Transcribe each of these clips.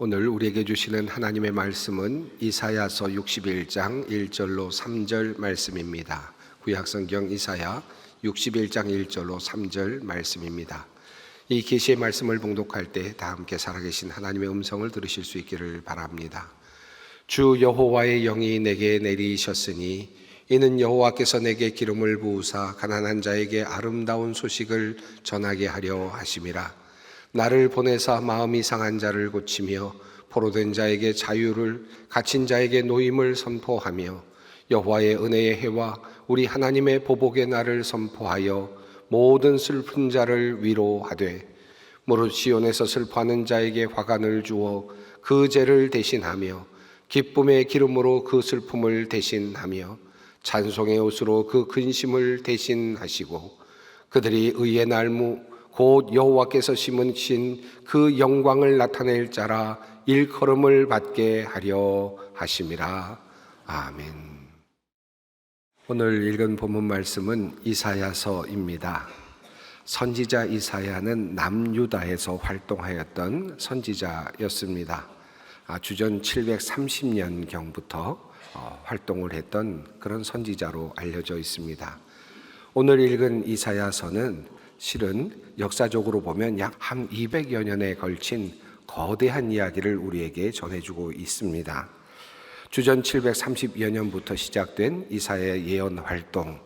오늘 우리에게 주시는 하나님의 말씀은 이사야서 61장 1절로 3절 말씀입니다. 구약성경 이사야 61장 1절로 3절 말씀입니다. 이 계시의 말씀을 봉독할 때 다 함께 살아계신 하나님의 음성을 들으실 수 있기를 바랍니다. 주 여호와의 영이 내게 내리셨으니 이는 여호와께서 내게 기름을 부으사 가난한 자에게 아름다운 소식을 전하게 하려 하심이라. 나를 보내사 마음이 상한 자를 고치며 포로된 자에게 자유를, 갇힌 자에게 노임을 선포하며 여호와의 은혜의 해와 우리 하나님의 보복의 날을 선포하여 모든 슬픈 자를 위로하되 무릇 시온에서 슬퍼하는 자에게 화관을 주어 그 죄를 대신하며 기쁨의 기름으로 그 슬픔을 대신하며 찬송의 옷으로 그 근심을 대신하시고 그들이 의의 날무 곧 여호와께서 심으신 그 영광을 나타낼 자라 일컬음을 받게 하려 하심이라. 아멘. 오늘 읽은 본문 말씀은 이사야서입니다. 선지자 이사야는 남유다에서 활동하였던 선지자였습니다. 주전 730년경부터 활동을 했던 그런 선지자로 알려져 있습니다. 오늘 읽은 이사야서는 실은 역사적으로 보면 약 한 200여 년에 걸친 거대한 이야기를 우리에게 전해주고 있습니다. 주전 730여 년부터 시작된 이사야의 예언 활동,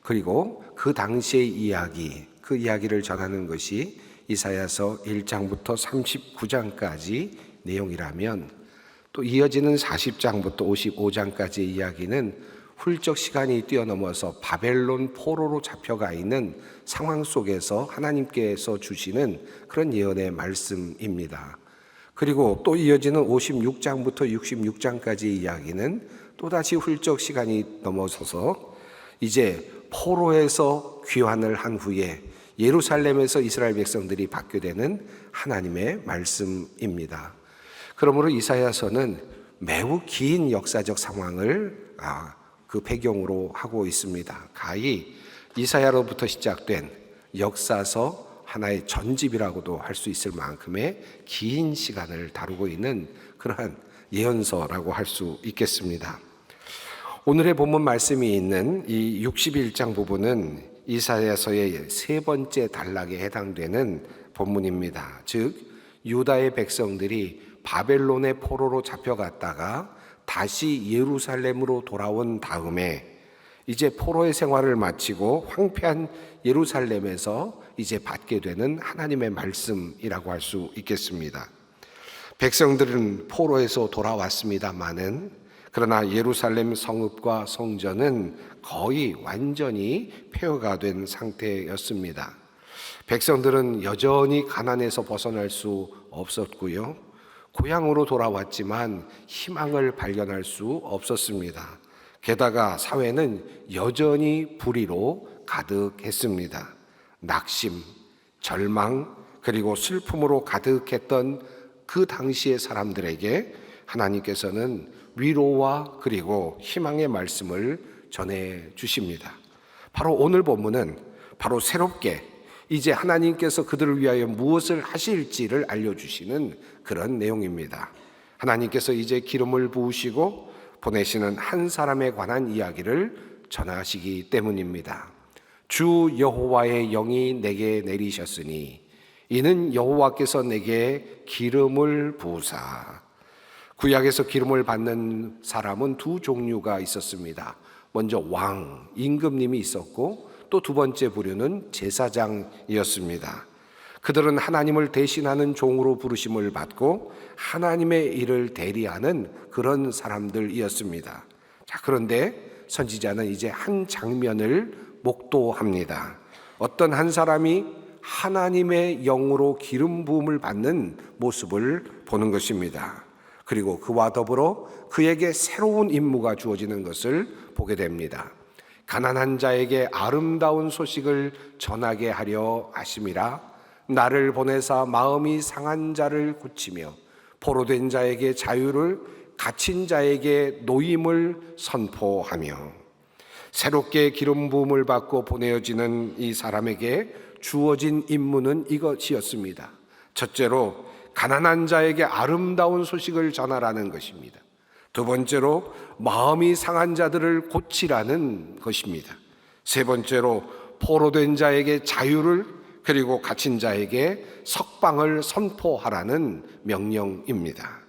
그리고 그 당시의 이야기, 그 이야기를 전하는 것이 이사야서 1장부터 39장까지 내용이라면, 또 이어지는 40장부터 55장까지의 이야기는 훌쩍 시간이 뛰어넘어서 바벨론 포로로 잡혀가 있는 상황 속에서 하나님께서 주시는 그런 예언의 말씀입니다. 그리고 또 이어지는 56장부터 66장까지의 이야기는 또다시 훌쩍 시간이 넘어서서 이제 포로에서 귀환을 한 후에 예루살렘에서 이스라엘 백성들이 받게 되는 하나님의 말씀입니다. 그러므로 이사야서는 매우 긴 역사적 상황을 그 배경으로 하고 있습니다. 가히 이사야로부터 시작된 역사서 하나의 전집이라고도 할 수 있을 만큼의 긴 시간을 다루고 있는 그러한 예언서라고 할 수 있겠습니다. 오늘의 본문 말씀이 있는 이 61장 부분은 이사야서의 세 번째 단락에 해당되는 본문입니다. 즉 유다의 백성들이 바벨론의 포로로 잡혀갔다가 다시 예루살렘으로 돌아온 다음에 이제 포로의 생활을 마치고 황폐한 예루살렘에서 이제 받게 되는 하나님의 말씀이라고 할 수 있겠습니다. 백성들은 포로에서 돌아왔습니다마는 그러나 예루살렘 성읍과 성전은 거의 완전히 폐허가 된 상태였습니다. 백성들은 여전히 가난에서 벗어날 수 없었고요. 고향으로 돌아왔지만 희망을 발견할 수 없었습니다. 게다가 사회는 여전히 불의로 가득했습니다. 낙심, 절망, 그리고 슬픔으로 가득했던 그 당시의 사람들에게 하나님께서는 위로와 그리고 희망의 말씀을 전해 주십니다. 바로 오늘 본문은 바로 새롭게 이제 하나님께서 그들을 위하여 무엇을 하실지를 알려주시는 그런 내용입니다. 하나님께서 이제 기름을 부으시고 보내시는 한 사람에 관한 이야기를 전하시기 때문입니다. 주 여호와의 영이 내게 내리셨으니 이는 여호와께서 내게 기름을 부으사. 구약에서 기름을 받는 사람은 두 종류가 있었습니다. 먼저 왕, 임금님이 있었고 또 두 번째 부류는 제사장이었습니다. 그들은 하나님을 대신하는 종으로 부르심을 받고 하나님의 일을 대리하는 그런 사람들이었습니다. 자, 그런데 선지자는 이제 한 장면을 목도합니다. 어떤 한 사람이 하나님의 영으로 기름 부음을 받는 모습을 보는 것입니다. 그리고 그와 더불어 그에게 새로운 임무가 주어지는 것을 보게 됩니다. 가난한 자에게 아름다운 소식을 전하게 하려 하심이라. 나를 보내사 마음이 상한 자를 고치며 포로된 자에게 자유를, 갇힌 자에게 노임을 선포하며. 새롭게 기름 부음을 받고 보내어지는 이 사람에게 주어진 임무는 이것이었습니다. 첫째로 가난한 자에게 아름다운 소식을 전하라는 것입니다. 두 번째로 마음이 상한 자들을 고치라는 것입니다. 세 번째로 포로된 자에게 자유를, 그리고 갇힌 자에게 석방을 선포하라는 명령입니다.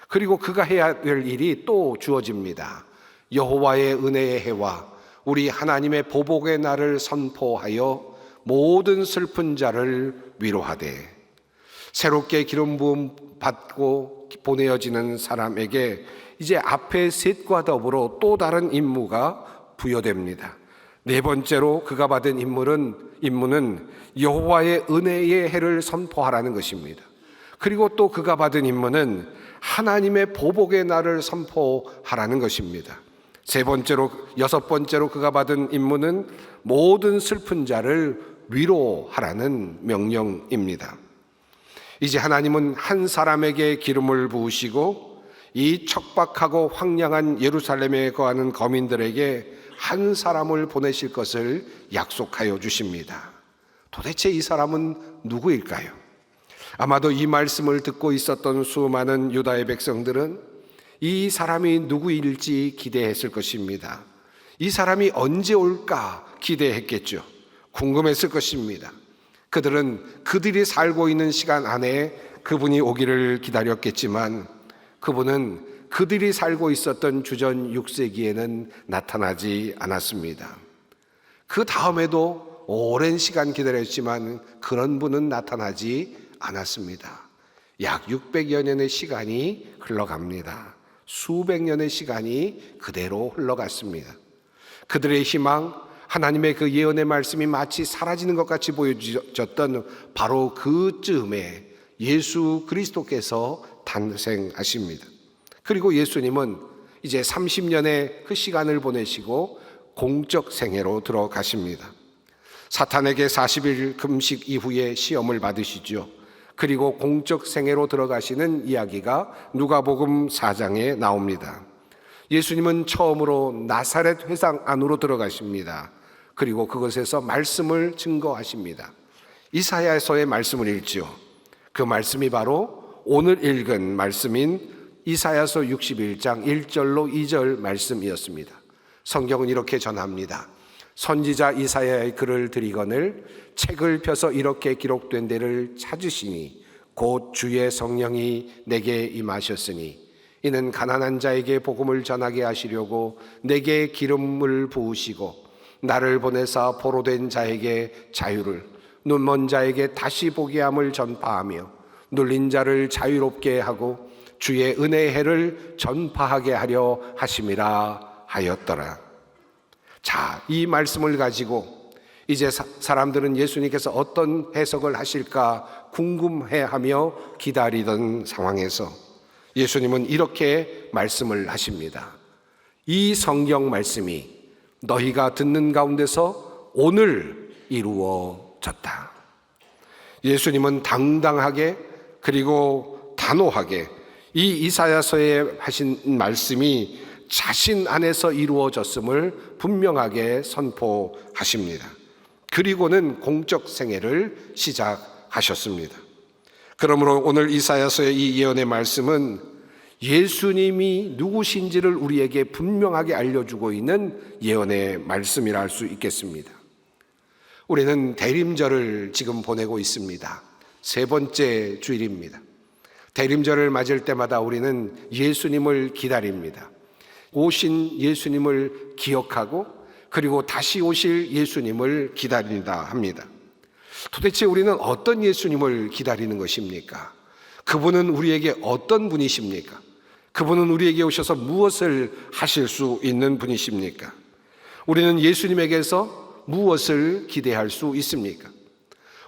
그리고 그가 해야 될 일이 또 주어집니다. 여호와의 은혜의 해와 우리 하나님의 보복의 날을 선포하여 모든 슬픈 자를 위로하되, 새롭게 기름 부음 받고 보내어지는 사람에게 이제 앞에 셋과 더불어 또 다른 임무가 부여됩니다. 네 번째로 그가 받은 임무는 여호와의 은혜의 해를 선포하라는 것입니다. 그리고 또 그가 받은 임무는 하나님의 보복의 날을 선포하라는 것입니다. 여섯 번째로 그가 받은 임무는 모든 슬픈 자를 위로하라는 명령입니다. 이제 하나님은 한 사람에게 기름을 부으시고 이 척박하고 황량한 예루살렘에 거하는 거민들에게 한 사람을 보내실 것을 약속하여 주십니다. 도대체 이 사람은 누구일까요? 아마도 이 말씀을 듣고 있었던 수많은 유다의 백성들은 이 사람이 누구일지 기대했을 것입니다. 이 사람이 언제 올까 기대했겠죠. 궁금했을 것입니다. 그들은 그들이 살고 있는 시간 안에 그분이 오기를 기다렸겠지만 그분은 그들이 살고 있었던 주전 6세기에는 나타나지 않았습니다. 그 다음에도 오랜 시간 기다렸지만 그런 분은 나타나지 않았습니다. 약 600여 년의 시간이 흘러갑니다. 수백 년의 시간이 그대로 흘러갔습니다. 그들의 희망, 하나님의 그 예언의 말씀이 마치 사라지는 것 같이 보여졌던 바로 그쯤에 예수 그리스도께서 탄생하십니다. 그리고 예수님은 이제 30년의 그 시간을 보내시고 공적 생애로 들어가십니다. 사탄에게 40일 금식 이후에 시험을 받으시죠. 그리고 공적 생애로 들어가시는 이야기가 누가복음 4장에 나옵니다. 예수님은 처음으로 나사렛 회당 안으로 들어가십니다. 그리고 그것에서 말씀을 증거하십니다. 이사야서의 말씀을 읽지요. 그 말씀이 바로 오늘 읽은 말씀인 이사야서 61장 1절로 2절 말씀이었습니다. 성경은 이렇게 전합니다. 선지자 이사야의 글을 들이거늘 책을 펴서 이렇게 기록된 데를 찾으시니 곧 주의 성령이 내게 임하셨으니 이는 가난한 자에게 복음을 전하게 하시려고 내게 기름을 부으시고 나를 보내사 포로된 자에게 자유를, 눈먼 자에게 다시 보게 함을 전파하며 눌린 자를 자유롭게 하고 주의 은혜의 해를 전파하게 하려 하심이라 하였더라. 자, 이 말씀을 가지고 이제 사람들은 예수님께서 어떤 해석을 하실까 궁금해하며 기다리던 상황에서 예수님은 이렇게 말씀을 하십니다. 이 성경 말씀이 너희가 듣는 가운데서 오늘 이루어졌다. 예수님은 당당하게 그리고 단호하게 이 이사야서에 하신 말씀이 자신 안에서 이루어졌음을 분명하게 선포하십니다. 그리고는 공적 생애를 시작하셨습니다. 그러므로 오늘 이사야서의 이 예언의 말씀은 예수님이 누구신지를 우리에게 분명하게 알려주고 있는 예언의 말씀이라 할 수 있겠습니다. 우리는 대림절을 지금 보내고 있습니다. 세 번째 주일입니다. 대림절을 맞을 때마다 우리는 예수님을 기다립니다. 오신 예수님을 기억하고 그리고 다시 오실 예수님을 기다린다 합니다. 도대체 우리는 어떤 예수님을 기다리는 것입니까? 그분은 우리에게 어떤 분이십니까? 그분은 우리에게 오셔서 무엇을 하실 수 있는 분이십니까? 우리는 예수님에게서 무엇을 기대할 수 있습니까?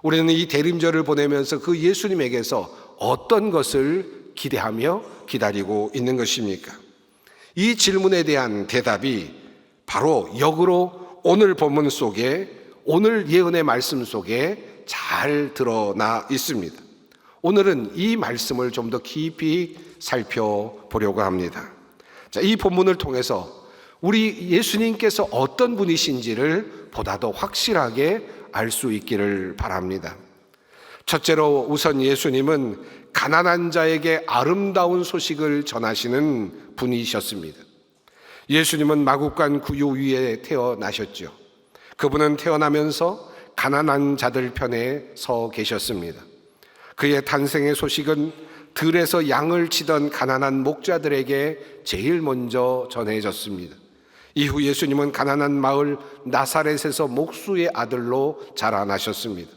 우리는 이 대림절을 보내면서 그 예수님에게서 어떤 것을 기대하며 기다리고 있는 것입니까? 이 질문에 대한 대답이 바로 역으로 오늘 본문 속에, 오늘 예언의 말씀 속에 잘 드러나 있습니다. 오늘은 이 말씀을 좀 더 깊이 살펴보려고 합니다. 자, 이 본문을 통해서 우리 예수님께서 어떤 분이신지를 보다 더 확실하게 알 수 있기를 바랍니다. 첫째로 우선 예수님은 가난한 자에게 아름다운 소식을 전하시는 분이셨습니다. 예수님은 마국간 구유 위에 태어나셨죠. 그분은 태어나면서 가난한 자들 편에 서 계셨습니다. 그의 탄생의 소식은 들에서 양을 치던 가난한 목자들에게 제일 먼저 전해졌습니다. 이후 예수님은 가난한 마을 나사렛에서 목수의 아들로 자라나셨습니다.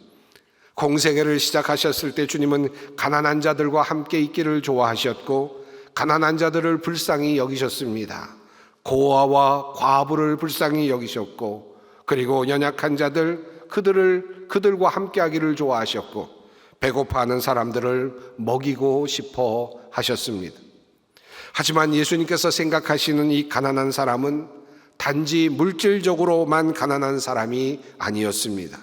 공생애를 시작하셨을 때 주님은 가난한 자들과 함께 있기를 좋아하셨고 가난한 자들을 불쌍히 여기셨습니다. 고아와 과부를 불쌍히 여기셨고 그리고 연약한 자들 그들과 함께 하기를 좋아하셨고 배고파하는 사람들을 먹이고 싶어 하셨습니다. 하지만 예수님께서 생각하시는 이 가난한 사람은 단지 물질적으로만 가난한 사람이 아니었습니다.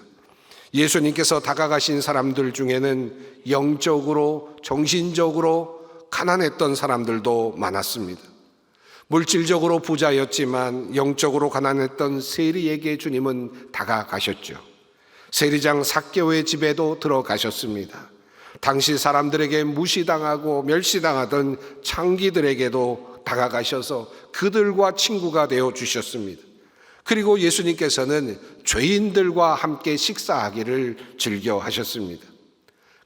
예수님께서 다가가신 사람들 중에는 영적으로, 정신적으로 가난했던 사람들도 많았습니다. 물질적으로 부자였지만 영적으로 가난했던 세리에게 주님은 다가가셨죠. 세리장 삭개오의 집에도 들어가셨습니다. 당시 사람들에게 무시당하고 멸시당하던 창기들에게도 다가가셔서 그들과 친구가 되어 주셨습니다. 그리고 예수님께서는 죄인들과 함께 식사하기를 즐겨 하셨습니다.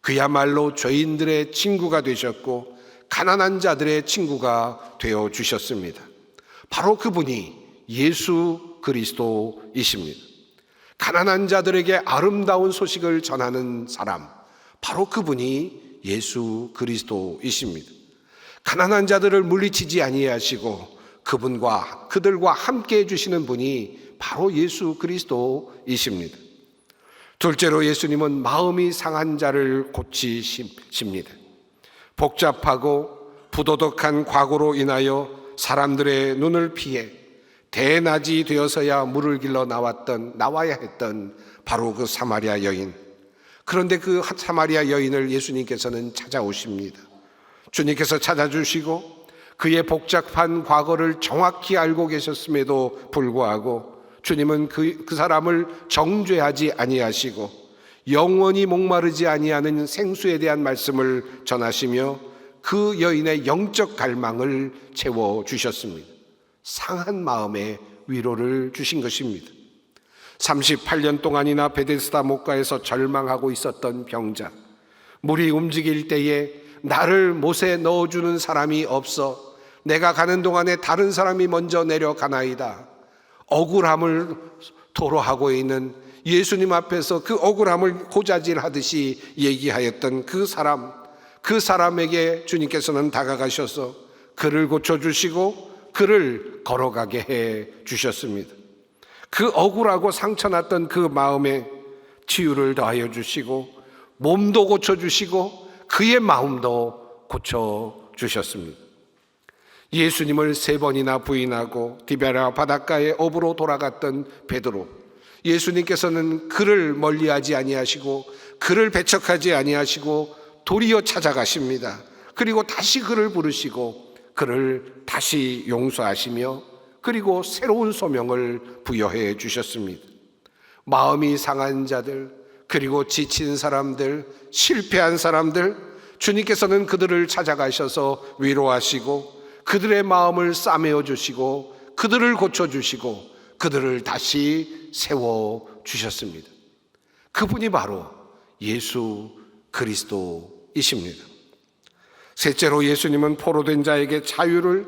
그야말로 죄인들의 친구가 되셨고 가난한 자들의 친구가 되어 주셨습니다. 바로 그분이 예수 그리스도이십니다. 가난한 자들에게 아름다운 소식을 전하는 사람, 바로 그분이 예수 그리스도이십니다. 가난한 자들을 물리치지 아니하시고 그들과 함께 해주시는 분이 바로 예수 그리스도이십니다. 둘째로 예수님은 마음이 상한 자를 고치십니다. 복잡하고 부도덕한 과거로 인하여 사람들의 눈을 피해 대낮이 되어서야 물을 길러 나와야 했던 바로 그 사마리아 여인. 그런데 그 사마리아 여인을 예수님께서는 찾아오십니다. 주님께서 찾아주시고 그의 복잡한 과거를 정확히 알고 계셨음에도 불구하고 주님은 그 사람을 정죄하지 아니하시고 영원히 목마르지 아니하는 생수에 대한 말씀을 전하시며 그 여인의 영적 갈망을 채워주셨습니다. 상한 마음에 위로를 주신 것입니다. 38년 동안이나 베데스다 목가에서 절망하고 있었던 병자, 물이 움직일 때에 나를 못에 넣어주는 사람이 없어 내가 가는 동안에 다른 사람이 먼저 내려가나이다. 억울함을 토로하고 있는 예수님 앞에서 그 억울함을 고자질하듯이 얘기하였던 그 사람에게 주님께서는 다가가셔서 그를 고쳐주시고 그를 걸어가게 해 주셨습니다. 그 억울하고 상처났던 그 마음에 치유를 더하여 주시고 몸도 고쳐주시고 그의 마음도 고쳐주셨습니다. 예수님을 3번이나 부인하고 디베라 바닷가의 어부로 돌아갔던 베드로, 예수님께서는 그를 멀리하지 아니하시고 그를 배척하지 아니하시고 도리어 찾아가십니다. 그리고 다시 그를 부르시고 그를 다시 용서하시며 그리고 새로운 소명을 부여해 주셨습니다. 마음이 상한 자들, 그리고 지친 사람들, 실패한 사람들, 주님께서는 그들을 찾아가셔서 위로하시고 그들의 마음을 싸매어 주시고 그들을 고쳐주시고 그들을 다시 세워주셨습니다. 그분이 바로 예수 그리스도이십니다. 셋째로 예수님은 포로된 자에게 자유를,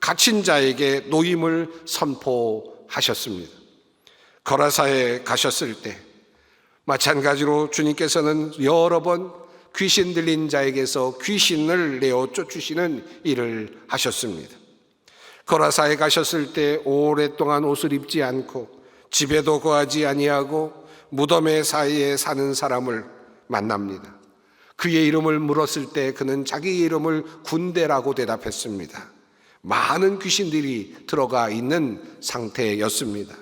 갇힌 자에게 노임을 선포하셨습니다. 거라사에 가셨을 때 마찬가지로 주님께서는 여러 번 귀신 들린 자에게서 귀신을 내어 쫓으시는 일을 하셨습니다. 거라사에 가셨을 때 오랫동안 옷을 입지 않고 집에도 거하지 아니하고 무덤의 사이에 사는 사람을 만납니다. 그의 이름을 물었을 때 그는 자기 이름을 군대라고 대답했습니다. 많은 귀신들이 들어가 있는 상태였습니다.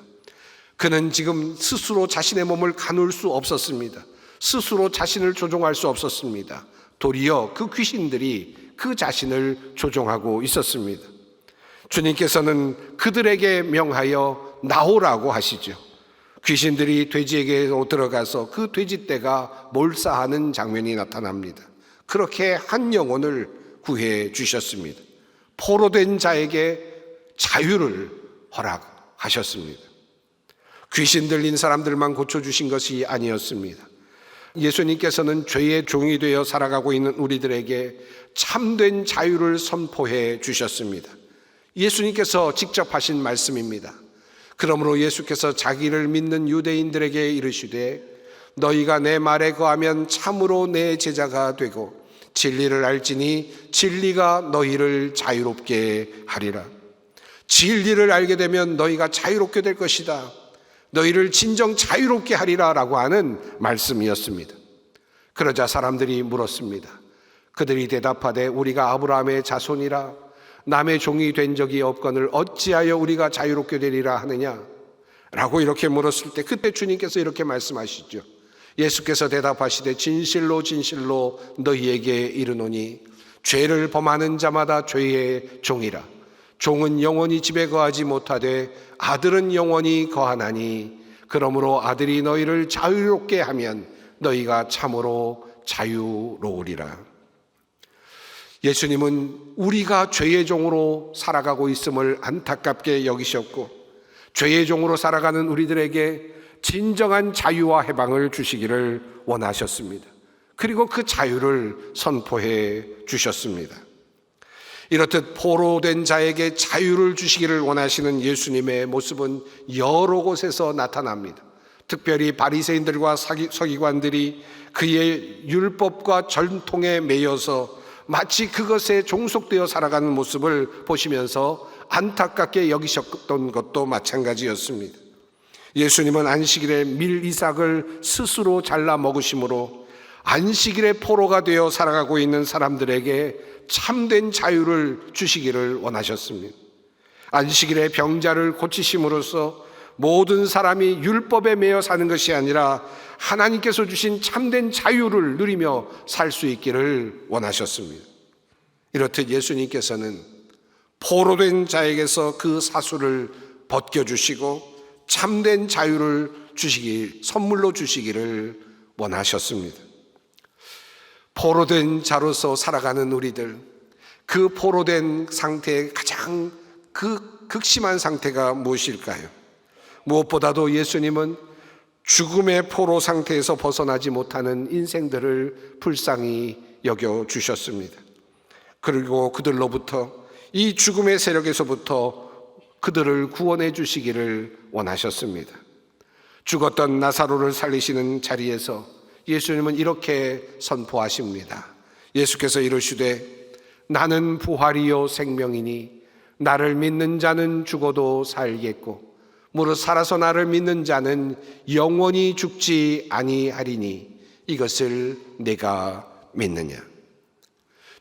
그는 지금 스스로 자신의 몸을 가눌 수 없었습니다. 스스로 자신을 조종할 수 없었습니다. 도리어 그 귀신들이 그 자신을 조종하고 있었습니다. 주님께서는 그들에게 명하여 나오라고 하시죠. 귀신들이 돼지에게 들어가서 그 돼지떼가 몰사하는 장면이 나타납니다. 그렇게 한 영혼을 구해 주셨습니다. 포로된 자에게 자유를 허락하셨습니다. 귀신 들린 사람들만 고쳐주신 것이 아니었습니다. 예수님께서는 죄의 종이 되어 살아가고 있는 우리들에게 참된 자유를 선포해 주셨습니다. 예수님께서 직접 하신 말씀입니다. 그러므로 예수께서 자기를 믿는 유대인들에게 이르시되 너희가 내 말에 거하면 참으로 내 제자가 되고 진리를 알지니 진리가 너희를 자유롭게 하리라. 진리를 알게 되면 너희가 자유롭게 될 것이다. 너희를 진정 자유롭게 하리라 라고 하는 말씀이었습니다. 그러자 사람들이 물었습니다. 그들이 대답하되 우리가 아브라함의 자손이라 남의 종이 된 적이 없거늘 어찌하여 우리가 자유롭게 되리라 하느냐 라고 이렇게 물었을 때 그때 주님께서 이렇게 말씀하시죠. 예수께서 대답하시되 진실로 진실로 너희에게 이르노니 죄를 범하는 자마다 죄의 종이라. 종은 영원히 집에 거하지 못하되 아들은 영원히 거하나니 그러므로 아들이 너희를 자유롭게 하면 너희가 참으로 자유로우리라. 예수님은 우리가 죄의 종으로 살아가고 있음을 안타깝게 여기셨고 죄의 종으로 살아가는 우리들에게 진정한 자유와 해방을 주시기를 원하셨습니다. 그리고 그 자유를 선포해 주셨습니다. 이렇듯 포로된 자에게 자유를 주시기를 원하시는 예수님의 모습은 여러 곳에서 나타납니다. 특별히 바리새인들과 서기관들이 그의 율법과 전통에 매여서 마치 그것에 종속되어 살아가는 모습을 보시면서 안타깝게 여기셨던 것도 마찬가지였습니다. 예수님은 안식일에 밀이삭을 스스로 잘라 먹으심으로 안식일의 포로가 되어 살아가고 있는 사람들에게 참된 자유를 주시기를 원하셨습니다. 안식일에 병자를 고치심으로써 모든 사람이 율법에 매여 사는 것이 아니라 하나님께서 주신 참된 자유를 누리며 살 수 있기를 원하셨습니다. 이렇듯 예수님께서는 포로된 자에게서 그 사수를 벗겨주시고 참된 자유를 선물로 주시기를 원하셨습니다. 포로된 자로서 살아가는 우리들, 그 포로된 상태의 가장 극심한 상태가 무엇일까요? 무엇보다도 예수님은 죽음의 포로 상태에서 벗어나지 못하는 인생들을 불쌍히 여겨주셨습니다. 그리고 그들로부터 이 죽음의 세력에서부터 그들을 구원해 주시기를 원하셨습니다. 죽었던 나사로를 살리시는 자리에서 예수님은 이렇게 선포하십니다. 예수께서 이르시되 나는 부활이요 생명이니 나를 믿는 자는 죽어도 살겠고 무릇 살아서 나를 믿는 자는 영원히 죽지 아니하리니 이것을 내가 믿느냐.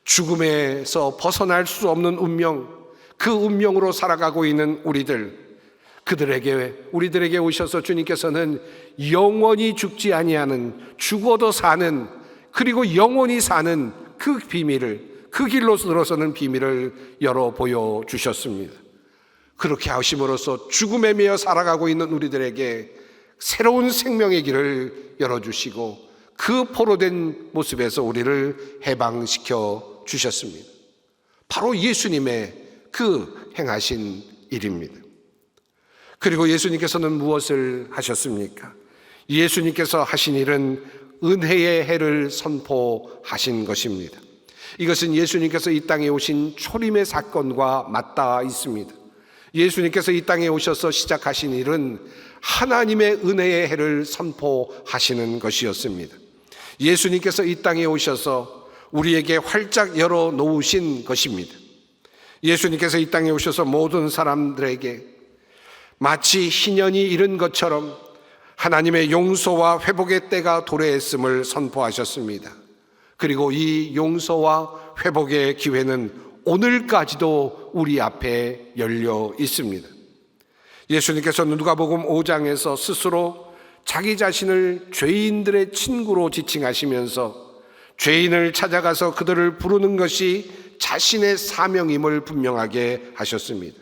죽음에서 벗어날 수 없는 운명, 그 운명으로 살아가고 있는 우리들에게 오셔서 주님께서는 영원히 죽지 아니하는, 죽어도 사는, 그리고 영원히 사는 그 비밀을, 그 길로 들어서는 비밀을 열어 보여주셨습니다. 그렇게 하심으로써 죽음에 매여 살아가고 있는 우리들에게 새로운 생명의 길을 열어주시고 그 포로된 모습에서 우리를 해방시켜 주셨습니다. 바로 예수님의 그 행하신 일입니다. 그리고 예수님께서는 무엇을 하셨습니까? 예수님께서 하신 일은 은혜의 해를 선포하신 것입니다. 이것은 예수님께서 이 땅에 오신 초림의 사건과 맞닿아 있습니다. 예수님께서 이 땅에 오셔서 시작하신 일은 하나님의 은혜의 해를 선포하시는 것이었습니다. 예수님께서 이 땅에 오셔서 우리에게 활짝 열어 놓으신 것입니다. 예수님께서 이 땅에 오셔서 모든 사람들에게 마치 희년이 이른 것처럼 하나님의 용서와 회복의 때가 도래했음을 선포하셨습니다. 그리고 이 용서와 회복의 기회는 오늘까지도 우리 앞에 열려 있습니다. 예수님께서는 누가복음 5장에서 스스로 자기 자신을 죄인들의 친구로 지칭하시면서 죄인을 찾아가서 그들을 부르는 것이 자신의 사명임을 분명하게 하셨습니다.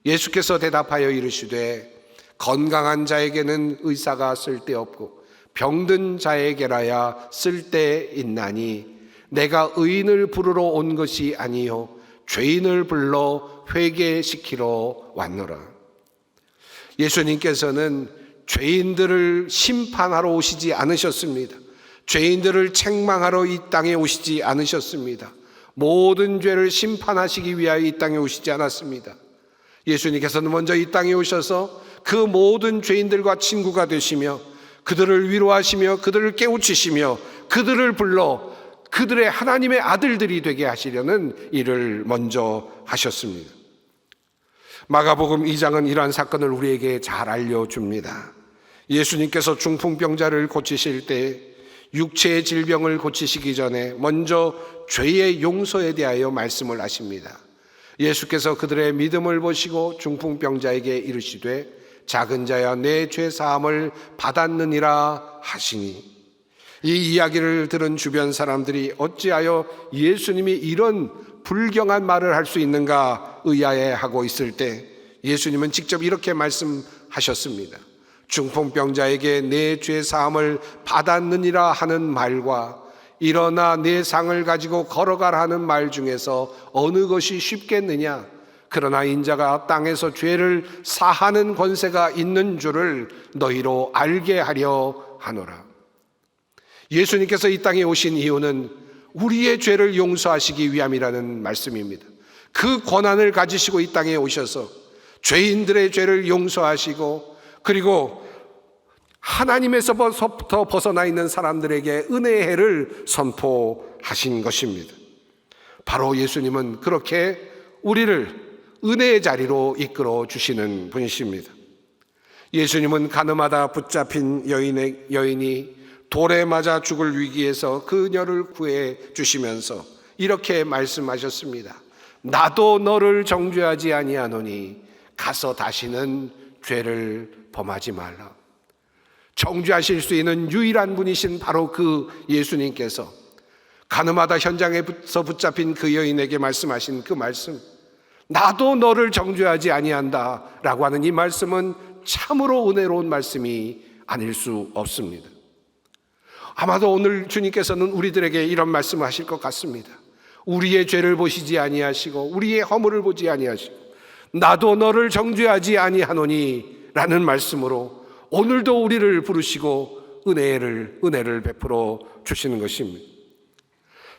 예수께서 대답하여 이르시되 건강한 자에게는 의사가 쓸데없고 병든 자에게라야 쓸데있나니 내가 의인을 부르러 온 것이 아니요 죄인을 불러 회개시키러 왔노라. 예수님께서는 죄인들을 심판하러 오시지 않으셨습니다. 죄인들을 책망하러 이 땅에 오시지 않으셨습니다. 모든 죄를 심판하시기 위하여 이 땅에 오시지 않았습니다. 예수님께서는 먼저 이 땅에 오셔서 그 모든 죄인들과 친구가 되시며 그들을 위로하시며 그들을 깨우치시며 그들을 불러 그들의 하나님의 아들들이 되게 하시려는 일을 먼저 하셨습니다. 마가복음 2장은 이러한 사건을 우리에게 잘 알려줍니다. 예수님께서 중풍병자를 고치실 때 육체의 질병을 고치시기 전에 먼저 죄의 용서에 대하여 말씀을 하십니다. 예수께서 그들의 믿음을 보시고 중풍병자에게 이르시되 작은 자야 내 죄 사함을 받았느니라 하시니, 이 이야기를 들은 주변 사람들이 어찌하여 예수님이 이런 불경한 말을 할 수 있는가 의아해하고 있을 때 예수님은 직접 이렇게 말씀하셨습니다. 중풍병자에게 내 죄 사함을 받았느니라 하는 말과 일어나 내 상을 가지고 걸어가라 하는 말 중에서 어느 것이 쉽겠느냐? 그러나 인자가 땅에서 죄를 사하는 권세가 있는 줄을 너희로 알게 하려 하노라. 예수님께서 이 땅에 오신 이유는 우리의 죄를 용서하시기 위함이라는 말씀입니다. 그 권한을 가지시고 이 땅에 오셔서 죄인들의 죄를 용서하시고 그리고 하나님에서부터 벗어나 있는 사람들에게 은혜의 해를 선포하신 것입니다. 바로 예수님은 그렇게 우리를 은혜의 자리로 이끌어 주시는 분이십니다. 예수님은 가늠하다 붙잡힌 여인이 돌에 맞아 죽을 위기에서 그녀를 구해 주시면서 이렇게 말씀하셨습니다. 나도 너를 정죄하지 아니하노니 가서 다시는 죄를 범하지 말라. 정죄하실 수 있는 유일한 분이신 바로 그 예수님께서 가늠하다 현장에서 붙잡힌 그 여인에게 말씀하신 그 말씀, 나도 너를 정죄하지 아니한다 라고 하는 이 말씀은 참으로 은혜로운 말씀이 아닐 수 없습니다. 아마도 오늘 주님께서는 우리들에게 이런 말씀을 하실 것 같습니다. 우리의 죄를 보시지 아니하시고 우리의 허물을 보지 아니하시고 나도 너를 정죄하지 아니하노니 라는 말씀으로 오늘도 우리를 부르시고 은혜를 베풀어 주시는 것입니다.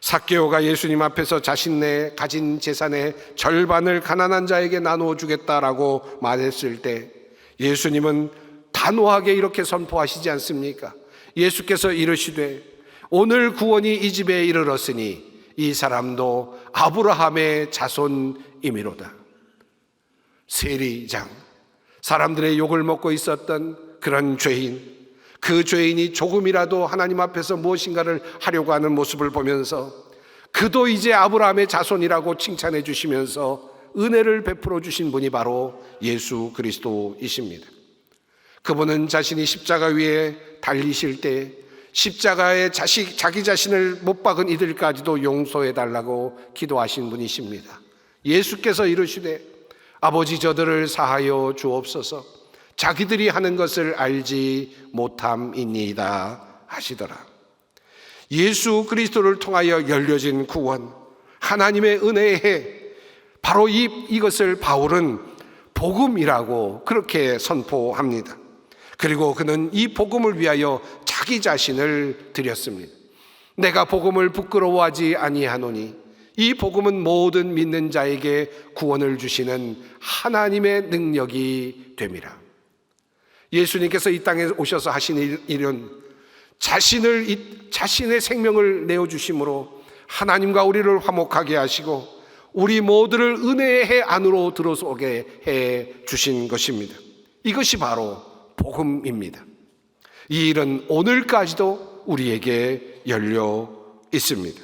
삭개오가 예수님 앞에서 자신의 가진 재산의 절반을 가난한 자에게 나누어 주겠다라고 말했을 때 예수님은 단호하게 이렇게 선포하시지 않습니까? 예수께서 이르시되 오늘 구원이 이 집에 이르렀으니 이 사람도 아브라함의 자손이미로다. 세리장, 사람들의 욕을 먹고 있었던 그런 죄인, 그 죄인이 조금이라도 하나님 앞에서 무엇인가를 하려고 하는 모습을 보면서 그도 이제 아브라함의 자손이라고 칭찬해 주시면서 은혜를 베풀어 주신 분이 바로 예수 그리스도이십니다. 그분은 자신이 십자가 위에 달리실 때 십자가에 자기 자신을 못 박은 이들까지도 용서해 달라고 기도하신 분이십니다. 예수께서 이르시되 아버지 저들을 사하여 주옵소서, 자기들이 하는 것을 알지 못함이니이다 하시더라. 예수 그리스도를 통하여 열려진 구원, 하나님의 은혜의 해, 바로 이것을 바울은 복음이라고 그렇게 선포합니다. 그리고 그는 이 복음을 위하여 자기 자신을 드렸습니다. 내가 복음을 부끄러워하지 아니하노니 이 복음은 모든 믿는 자에게 구원을 주시는 하나님의 능력이 됨이라. 예수님께서 이 땅에 오셔서 하신 일은 자신의 생명을 내어주심으로 하나님과 우리를 화목하게 하시고 우리 모두를 은혜의 해 안으로 들어서게 해 주신 것입니다. 이것이 바로 복음입니다. 이 일은 오늘까지도 우리에게 열려 있습니다.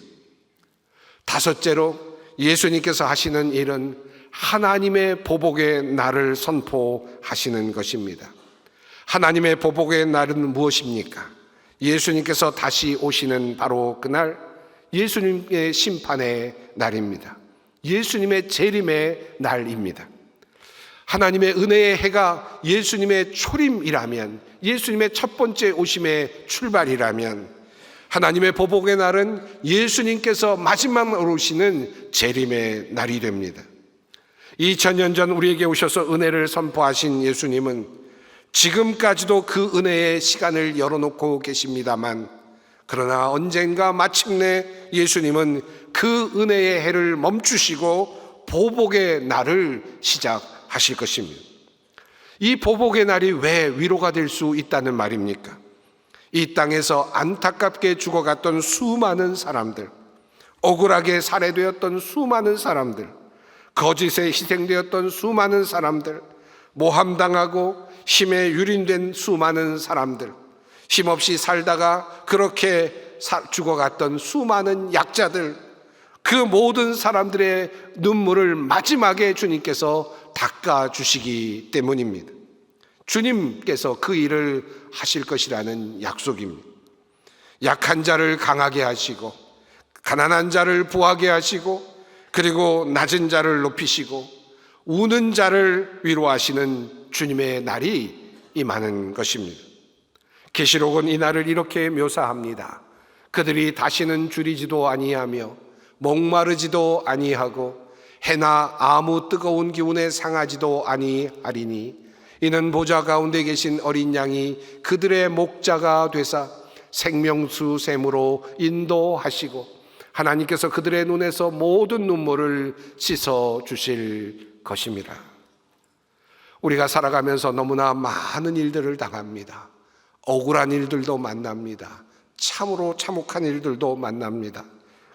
다섯째로 예수님께서 하시는 일은 하나님의 보복의 날을 선포하시는 것입니다. 하나님의 보복의 날은 무엇입니까? 예수님께서 다시 오시는 바로 그날, 예수님의 심판의 날입니다. 예수님의 재림의 날입니다. 하나님의 은혜의 해가 예수님의 초림이라면, 예수님의 첫 번째 오심의 출발이라면, 하나님의 보복의 날은 예수님께서 마지막으로 오시는 재림의 날이 됩니다. 2000년 전 우리에게 오셔서 은혜를 선포하신 예수님은 지금까지도 그 은혜의 시간을 열어놓고 계십니다만, 그러나 언젠가 마침내 예수님은 그 은혜의 해를 멈추시고 보복의 날을 시작하실 것입니다. 이 보복의 날이 왜 위로가 될 수 있다는 말입니까? 이 땅에서 안타깝게 죽어갔던 수많은 사람들, 억울하게 살해되었던 수많은 사람들, 거짓에 희생되었던 수많은 사람들, 모함당하고 힘에 유린된 수많은 사람들, 힘없이 살다가 그렇게 죽어갔던 수많은 약자들, 그 모든 사람들의 눈물을 마지막에 주님께서 닦아주시기 때문입니다. 주님께서 그 일을 하실 것이라는 약속입니다. 약한 자를 강하게 하시고, 가난한 자를 부하게 하시고, 그리고 낮은 자를 높이시고, 우는 자를 위로하시는 주님의 날이 임하는 것입니다. 계시록은 이 날을 이렇게 묘사합니다. 그들이 다시는 줄이지도 아니하며 목마르지도 아니하고 해나 아무 뜨거운 기운에 상하지도 아니하리니, 이는 보좌 가운데 계신 어린 양이 그들의 목자가 되사 생명수 샘으로 인도하시고 하나님께서 그들의 눈에서 모든 눈물을 씻어 주실 것입니다. 우리가 살아가면서 너무나 많은 일들을 당합니다. 억울한 일들도 만납니다. 참으로 참혹한 일들도 만납니다.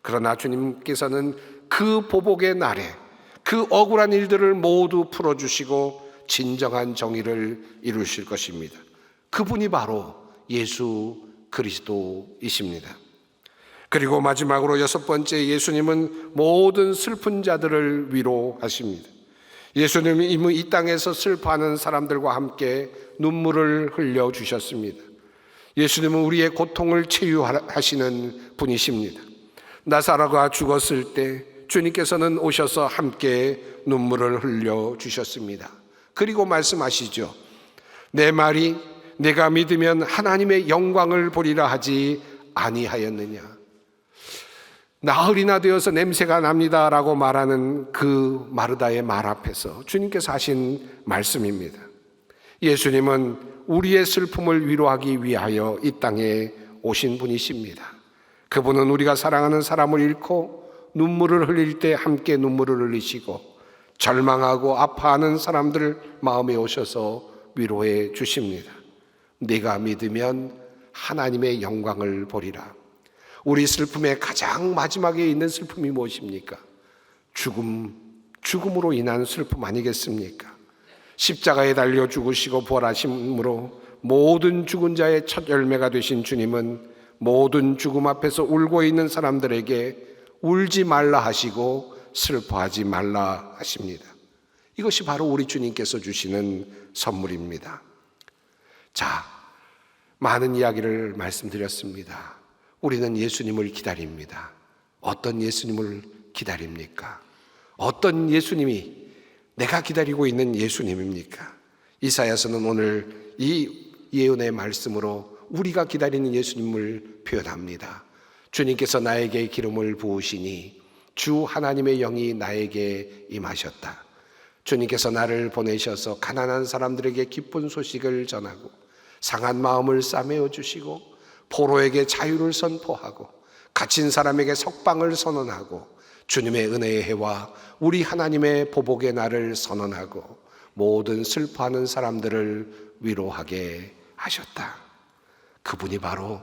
그러나 주님께서는 그 보복의 날에 그 억울한 일들을 모두 풀어주시고 진정한 정의를 이루실 것입니다. 그분이 바로 예수 그리스도이십니다. 그리고 마지막으로 여섯 번째, 예수님은 모든 슬픈 자들을 위로하십니다. 예수님이 이미 이 땅에서 슬퍼하는 사람들과 함께 눈물을 흘려주셨습니다. 예수님은 우리의 고통을 치유하시는 분이십니다. 나사로가 죽었을 때 주님께서는 오셔서 함께 눈물을 흘려주셨습니다. 그리고 말씀하시죠. 내 말이 내가 믿으면 하나님의 영광을 보리라 하지 아니하였느냐. 나흘이나 되어서 냄새가 납니다 라고 말하는 그 마르다의 말 앞에서 주님께서 하신 말씀입니다. 예수님은 우리의 슬픔을 위로하기 위하여 이 땅에 오신 분이십니다. 그분은 우리가 사랑하는 사람을 잃고 눈물을 흘릴 때 함께 눈물을 흘리시고, 절망하고 아파하는 사람들 마음에 오셔서 위로해 주십니다. 네가 믿으면 하나님의 영광을 보리라. 우리 슬픔의 가장 마지막에 있는 슬픔이 무엇입니까? 죽음으로 인한 슬픔 아니겠습니까? 십자가에 달려 죽으시고 부활하심으로 모든 죽은 자의 첫 열매가 되신 주님은 모든 죽음 앞에서 울고 있는 사람들에게 울지 말라 하시고 슬퍼하지 말라 하십니다. 이것이 바로 우리 주님께서 주시는 선물입니다. 자, 많은 이야기를 말씀드렸습니다. 우리는 예수님을 기다립니다. 어떤 예수님을 기다립니까? 어떤 예수님이 내가 기다리고 있는 예수님입니까? 이사야서는 오늘 이 예언의 말씀으로 우리가 기다리는 예수님을 표현합니다. 주님께서 나에게 기름을 부으시니 주 하나님의 영이 나에게 임하셨다. 주님께서 나를 보내셔서 가난한 사람들에게 기쁜 소식을 전하고, 상한 마음을 싸매어 주시고, 포로에게 자유를 선포하고, 갇힌 사람에게 석방을 선언하고, 주님의 은혜의 해와 우리 하나님의 보복의 날을 선언하고, 모든 슬퍼하는 사람들을 위로하게 하셨다. 그분이 바로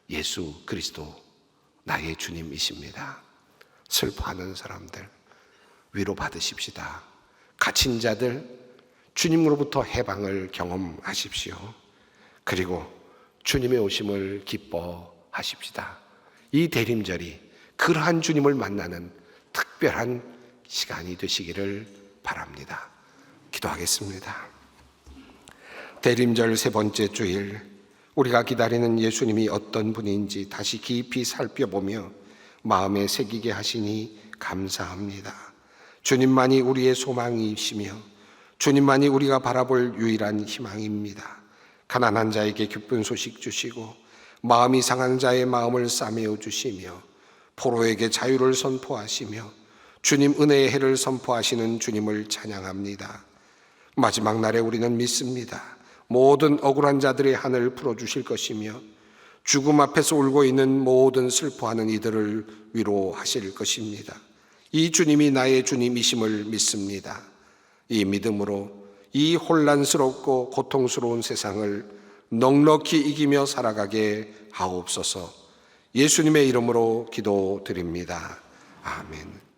예수 그리스도, 나의 주님이십니다. 슬퍼하는 사람들 위로받으십시다. 갇힌 자들 주님으로부터 해방을 경험하십시오. 그리고 주님의 오심을 기뻐하십시다. 이 대림절이 그러한 주님을 만나는 특별한 시간이 되시기를 바랍니다. 기도하겠습니다. 대림절 세 번째 주일, 우리가 기다리는 예수님이 어떤 분인지 다시 깊이 살펴보며 마음에 새기게 하시니 감사합니다. 주님만이 우리의 소망이시며 주님만이 우리가 바라볼 유일한 희망입니다. 가난한 자에게 기쁜 소식 주시고 마음이 상한 자의 마음을 싸매어 주시며 포로에게 자유를 선포하시며 주님 은혜의 해를 선포하시는 주님을 찬양합니다. 마지막 날에 우리는 믿습니다. 모든 억울한 자들의 한을 풀어주실 것이며 죽음 앞에서 울고 있는 모든 슬퍼하는 이들을 위로하실 것입니다. 이 주님이 나의 주님이심을 믿습니다. 이 믿음으로 이 혼란스럽고 고통스러운 세상을 넉넉히 이기며 살아가게 하옵소서. 예수님의 이름으로 기도드립니다. 아멘.